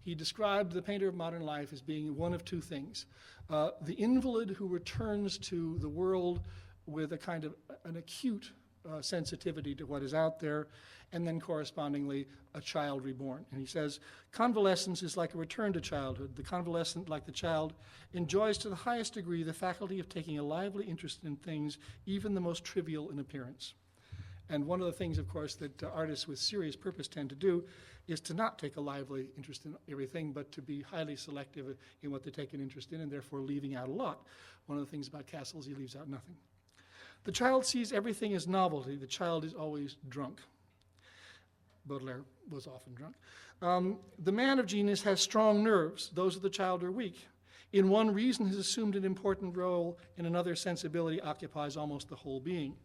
He described the painter of modern life as being one of two things. The invalid who returns to the world with a kind of an acute sensitivity to what is out there, and then correspondingly a child reborn. And he says, convalescence is like a return to childhood. The convalescent, like the child, enjoys to the highest degree the faculty of taking a lively interest in things, even the most trivial in appearance. And one of the things, of course, that artists with serious purpose tend to do is to not take a lively interest in everything, but to be highly selective in what they take an interest in, and therefore leaving out a lot. One of the things about Cassel is he leaves out nothing. The child sees everything as novelty. The child is always drunk. Baudelaire was often drunk. The man of genius has strong nerves. Those of the child are weak. In one, reason has assumed an important role. In another, sensibility occupies almost the whole being.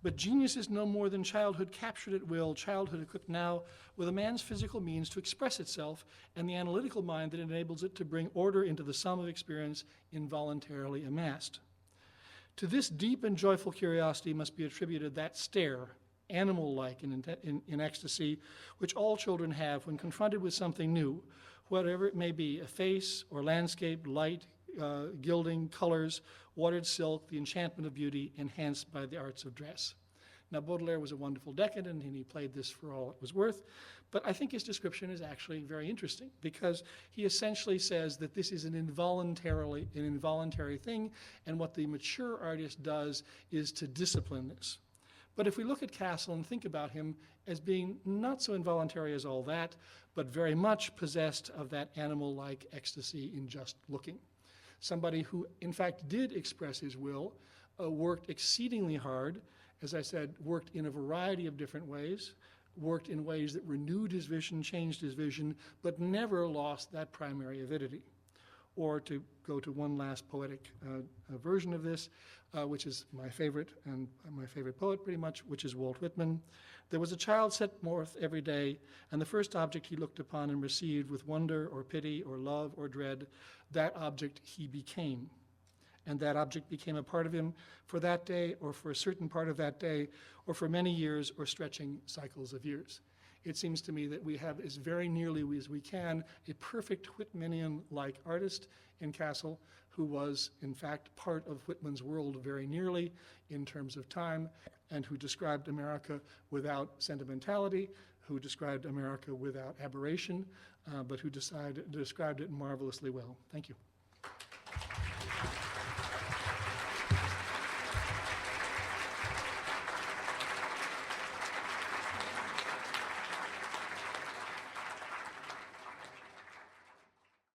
But genius is no more than childhood captured at will, childhood equipped now with a man's physical means to express itself and the analytical mind that enables it to bring order into the sum of experience involuntarily amassed. To this deep and joyful curiosity must be attributed that stare, animal-like in ecstasy, which all children have when confronted with something new, whatever it may be, a face or landscape, light, gilding, colors, watered silk, the enchantment of beauty enhanced by the arts of dress. Now, Baudelaire was a wonderful decadent, and he played this for all it was worth, but I think his description is actually very interesting because he essentially says that this is an involuntary thing, and what the mature artist does is to discipline this. But if we look at Cassel and think about him as being not so involuntary as all that, but very much possessed of that animal-like ecstasy in just looking. Somebody who, in fact, did express his will, worked exceedingly hard, as I said, worked in a variety of different ways, worked in ways that renewed his vision, changed his vision, but never lost that primary avidity. Or to go to one last poetic version of this, which is my favorite, and my favorite poet pretty much, which is Walt Whitman. There was a child set forth every day, and the first object he looked upon and received with wonder or pity or love or dread, that object he became. And that object became a part of him for that day, or for a certain part of that day, or for many years, or stretching cycles of years. It seems to me that we have, as very nearly as we can, a perfect Whitmanian-like artist in Cassel, who was, in fact, part of Whitman's world very nearly in terms of time, and who described America without sentimentality, who described America without aberration, but who described it marvelously well. Thank you.